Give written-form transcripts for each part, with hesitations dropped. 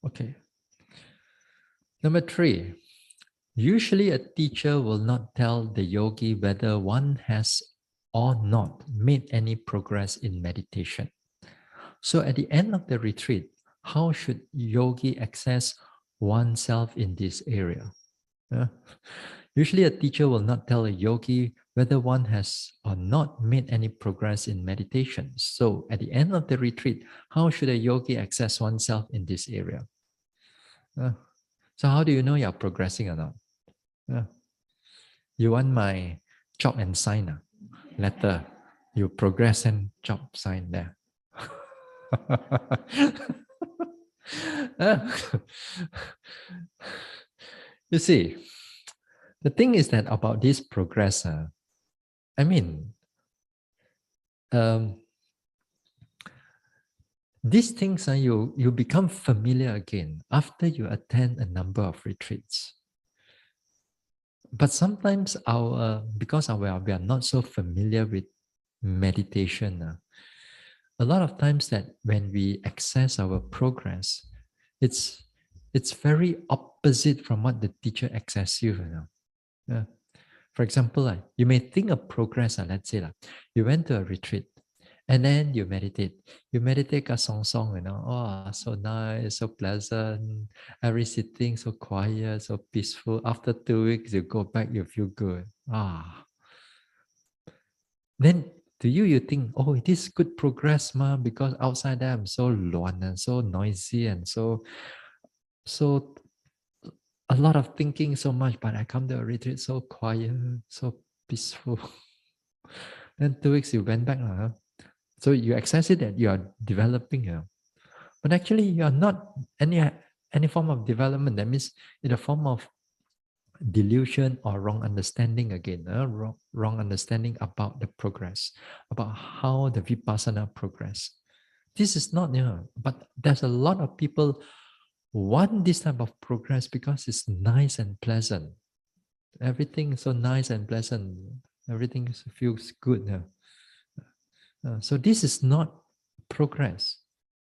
Okay. Number 3. Usually, a teacher will not tell the yogi whether one has or not made any progress in meditation. So, at the end of the retreat, how should yogi access oneself in this area? Yeah. Usually, a teacher will not tell a yogi whether one has or not made any progress in meditation. So, at the end of the retreat, how should a yogi access oneself in this area? Uh, so, how do you know you're progressing or not? Uh, you want my chalk and sign letter? You progress and chalk sign there. Uh, you see, the thing is that about this progress, I mean, um, these things you become familiar again after you attend a number of retreats. But sometimes because we are not so familiar with meditation, a lot of times that when we access our progress, it's it's very opposite from what the teacher access you. Yeah. For example, you may think of progress. Let's say you went to a retreat and then you meditate. You meditate a song, oh, so nice, so pleasant. Every sitting so quiet, so peaceful. After 2 weeks, you go back, you feel good. Then to you, you think, oh, it is good progress, ma, because outside there I'm so luan and so noisy and so a lot of thinking so much, but I come to a retreat so quiet, so peaceful. Then 2 weeks you went back, so you access it that you are developing, but actually you are not any form of development. That means in a form of delusion or wrong understanding again, wrong understanding about the progress, about how the vipassana progress. This is not, but there's a lot of people want this type of progress because it's nice and pleasant. Everything is so nice and pleasant. Everything feels good. So this is not progress.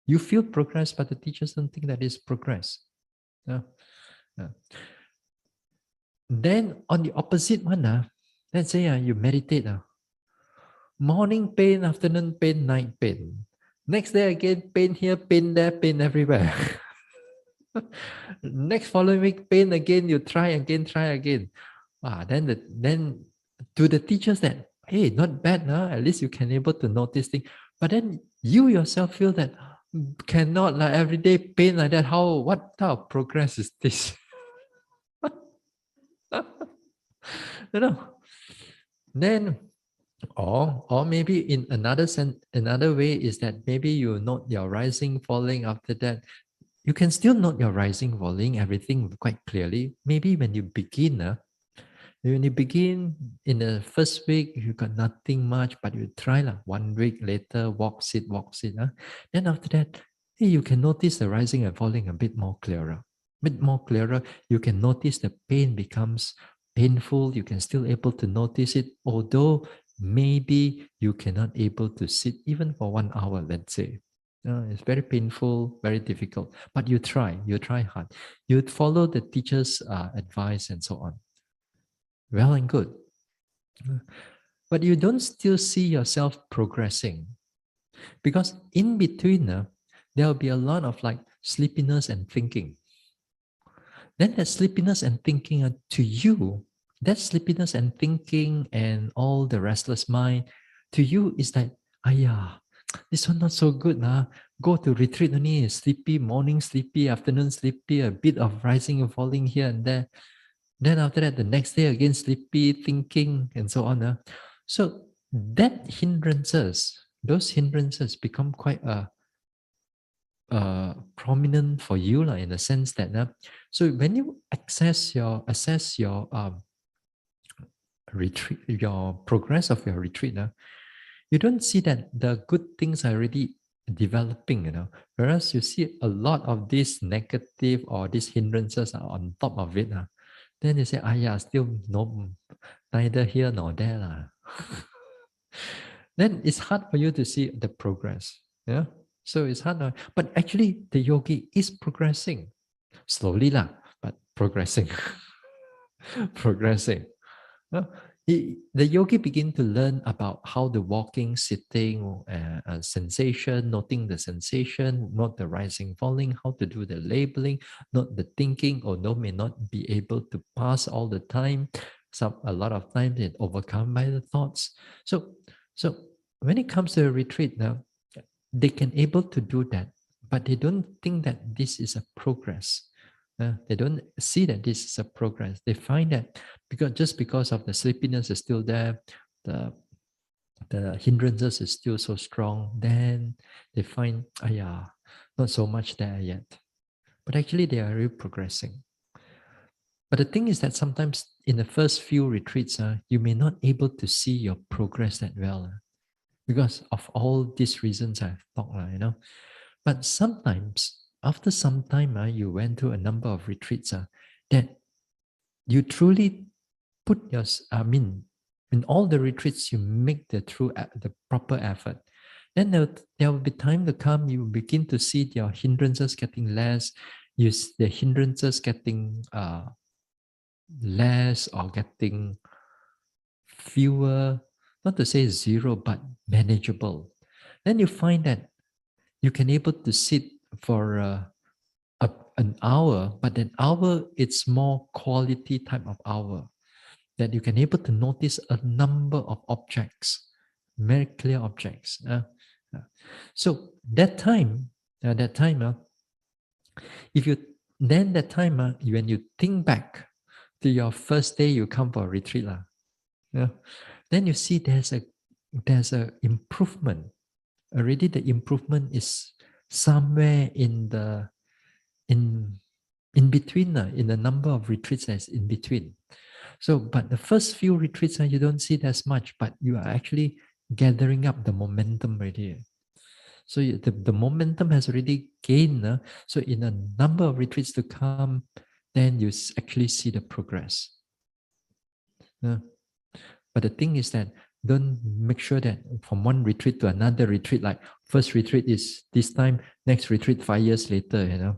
You feel progress, but the teachers don't think that is progress. Uh, uh. Then on the opposite one, let's say you meditate. Morning pain, afternoon pain, night pain. Next day again, pain here, pain there, pain everywhere. Next following week, pain again, you try again. Then to the teachers that, hey, not bad, at least you can able to notice things. But then you yourself feel that cannot like everyday pain like that. What type of progress is this? you know. Then or maybe in another way is that maybe you note your rising, falling after that. You can still note your rising, falling, everything quite clearly. Maybe when you begin in the first week, you got nothing much, but you try 1 week later, walk, sit. Then after that, hey, you can notice the rising and falling a bit more clearer. You can notice the pain becomes painful. You can still able to notice it, although maybe you cannot able to sit even for 1 hour, let's say. It's very painful, very difficult, but you try hard. You follow the teacher's advice and so on. Well and good. But you don't still see yourself progressing because in between, there will be a lot of sleepiness and thinking. Then that sleepiness and thinking to you, that sleepiness and thinking and all the restless mind to you is like, yeah, this one not so good. Go to retreat only, sleepy, morning sleepy, afternoon sleepy, a bit of rising and falling here and there. Then after that, the next day again, sleepy, thinking, and so on. So those hindrances become quite prominent for you in the sense that so when you assess your retreat, your progress of your retreat, you don't see that the good things are already developing, whereas you see a lot of these negative or these hindrances are on top of it. Then you say, yeah, still no, neither here nor there. Then it's hard for you to see the progress. Yeah. So it's hard now. But actually, the yogi is progressing slowly, lah, but progressing, progressing. No, the yogi begin to learn about how the walking, sitting, sensation, noting the sensation, not the rising, falling, how to do the labeling, not the thinking, although may not be able to pass all the time. A lot of times it overcome by the thoughts. So when it comes to a retreat now, they can able to do that, but they don't think that this is a progress. They don't see that this is a progress. They find that because of the sleepiness is still there, the hindrances is still so strong, then they find, yeah, not so much there yet. But actually they are really progressing. But the thing is that sometimes in the first few retreats, you may not able to see your progress that well, because of all these reasons I've talked, But sometimes, after some time, you went to a number of retreats, that you truly put your, I mean, in all the retreats, you make the proper effort. Then there will be time to come, you begin to see your hindrances getting less, the hindrances getting less or getting fewer, not to say zero, but manageable. Then you find that you can able to sit for an hour, but an hour it's more quality type of hour that you can able to notice a number of objects, very clear objects. So that time, if you then that time when you think back to your first day you come for a retreat, yeah, then you see there's a improvement. Already the improvement is somewhere in in between, in the number of retreats that's in between. So, but the first few retreats, you don't see that much, but you are actually gathering up the momentum already. So the momentum has already gained. So in a number of retreats to come, then you actually see the progress. But the thing is that don't make sure that from one retreat to another retreat, like first retreat is this time, next retreat 5 years later,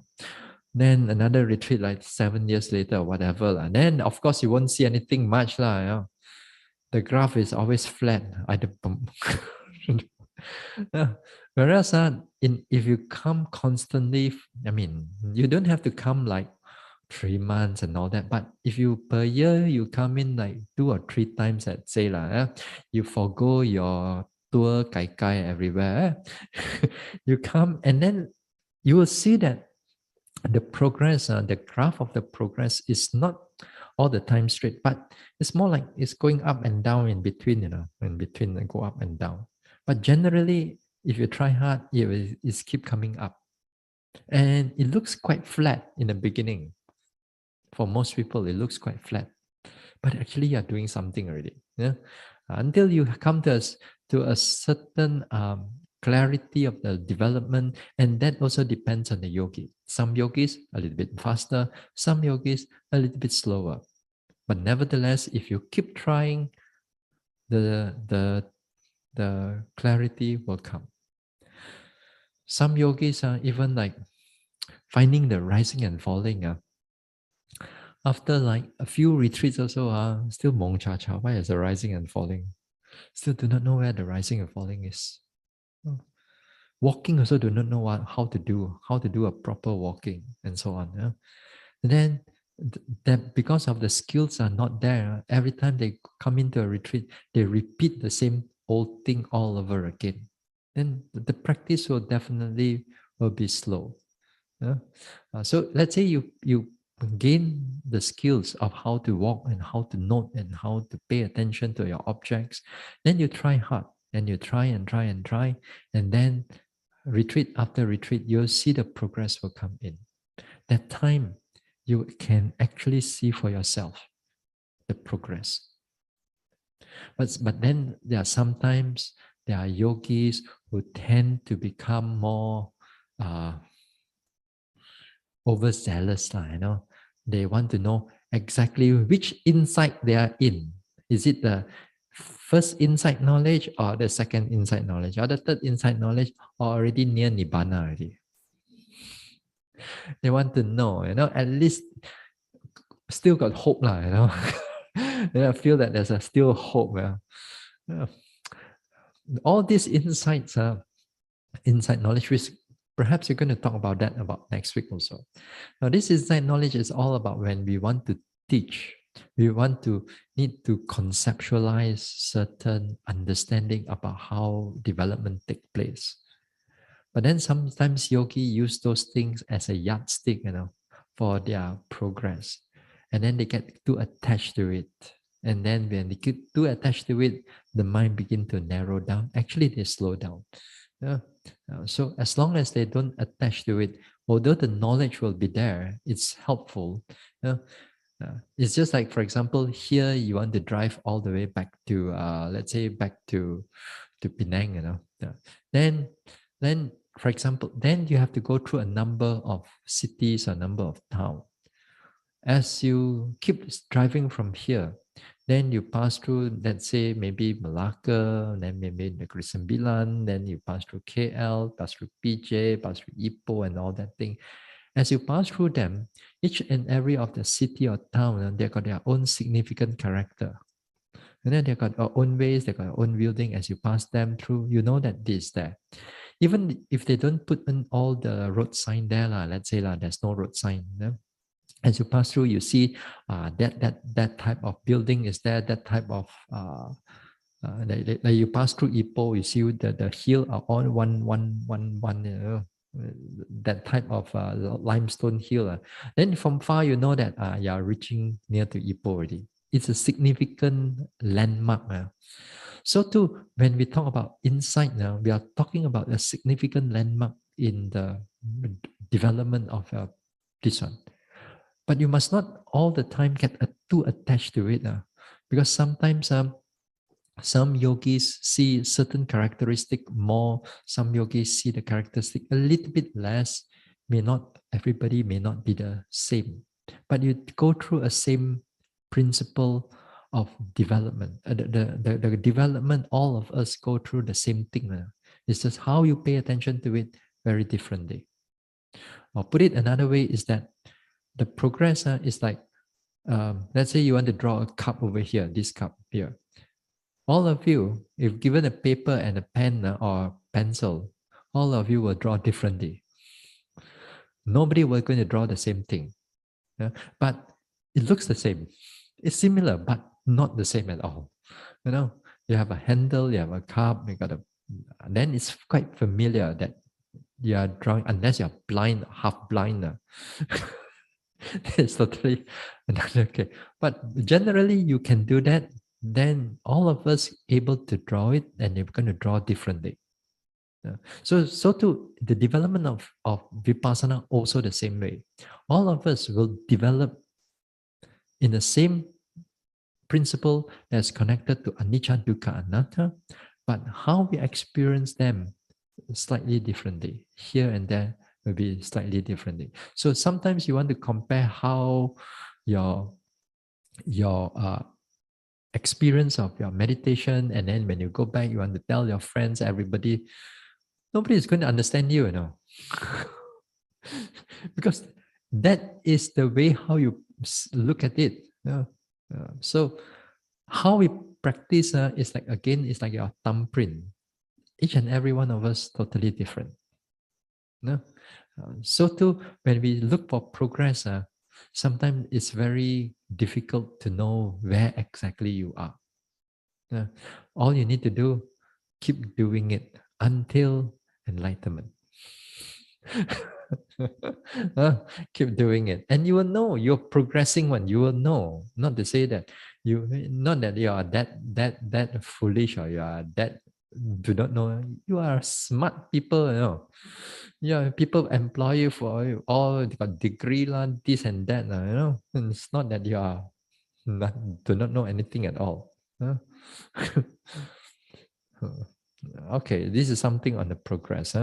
then another retreat like 7 years later or whatever. Then of course you won't see anything much. The graph is always flat. Yeah. Whereas if you come constantly, I mean, you don't have to come like 3 months and all that. But if you per year you come in like 2 or 3 times, let's say you forgo your tour kai kai everywhere. You come and then you will see that the progress, the graph of the progress is not all the time straight, but it's more like it's going up and down in between, in between and go up and down. But generally, if you try hard, it's keep coming up. And it looks quite flat in the beginning. For most people, it looks quite flat. But actually, you're doing something already. Yeah? Until you come to a certain clarity of the development, and that also depends on the yogi. Some yogis a little bit faster, some yogis a little bit slower. But nevertheless, if you keep trying, the clarity will come. Some yogis are even like finding the rising and falling. After like a few retreats also, still mong cha cha. Why is the rising and falling? Still do not know where the rising and falling is. Walking also do not know how to do a proper walking and so on. Yeah? And then that because of the skills are not there, every time they come into a retreat, they repeat the same old thing all over again. Then the practice will definitely will be slow. Yeah? So let's say you gain the skills of how to walk and how to note and how to pay attention to your objects, then you try hard and you try and try and try, and then retreat after retreat, you'll see the progress will come in. That time, you can actually see for yourself the progress. But then sometimes there are yogis who tend to become more overzealous, They want to know exactly which insight they are in. Is it first insight knowledge or the second insight knowledge or the third insight knowledge or already near Nibbana already. They want to know, at least still got hope, I feel that there's a still hope. Yeah. All these insights are insight knowledge, which perhaps you're going to talk about that about next week also. Now, this insight knowledge is all about when we want to teach, we want to need to conceptualize certain understanding about how development take place. But then sometimes yogi use those things as a yardstick, for their progress. And then they get too attached to it. And then when they get too attached to it, the mind begin to narrow down. Actually, they slow down. Yeah. So as long as they don't attach to it, although the knowledge will be there, it's helpful. Yeah. It's just like, for example, here you want to drive all the way back to, let's say, back to Penang, Yeah. Then, for example, then you have to go through a number of cities, a number of towns. As you keep driving from here, then you pass through, let's say, maybe Malacca, then maybe Negeri Sembilan, then you pass through KL, pass through PJ, pass through Ipoh and all that thing. As you pass through them, each and every of the city or town, they got their own significant character. And then they got their own ways, they got their own building. As you pass them through, you know that this there. Even if they don't put in all the road sign there, let's say there's no road sign. As you pass through, you see that type of building is there, that type of like you pass through Ipoh, you see the hill are all one, that type of limestone hill. Then from far, you know that you are reaching near to Ipoh already. It's a significant landmark. So too, when we talk about insight now, we are talking about a significant landmark in the development of this one. But you must not all the time get too attached to it, because sometimes some yogis see certain characteristic more, some yogis see the characteristic a little bit less. Everybody may not be the same, but you go through a same principle of development. The development, all of us go through the same thing. It's just how you pay attention to it very differently. Or put it another way is that the progress is like, let's say you want to draw a cup over here, this cup here. All of you, if given a paper and a pen or pencil, all of you will draw differently. Nobody will going to draw the same thing. But it looks the same. It's similar, but not the same at all. You have a handle, you have a cup, then it's quite familiar that you are drawing, unless you're blind, half blind. It's totally another okay. But generally, you can do that. Then all of us able to draw it, and you're going to draw differently. So too, the development of vipassana also the same way. All of us will develop in the same principle that's connected to anicca, dukkha, anatta, but how we experience them slightly differently. Here and there will be slightly differently. So sometimes you want to compare how your experience of your meditation, and then when you go back, you want to tell your friends, everybody, nobody is going to understand you, because that is the way how you look at it. So how we practice is like, again, it's like your thumbprint. Each and every one of us totally different. So too, when we look for progress, sometimes it's very difficult to know where exactly you are. All you need to do, keep doing it until enlightenment. Keep doing it, and you will know you're progressing. When you will know, not to say that not that you are that foolish, or you are that do not know. You are smart people. Yeah, people employ you for all got degree this and that. And it's not that you are do not know anything at all. Okay, this is something on the progress.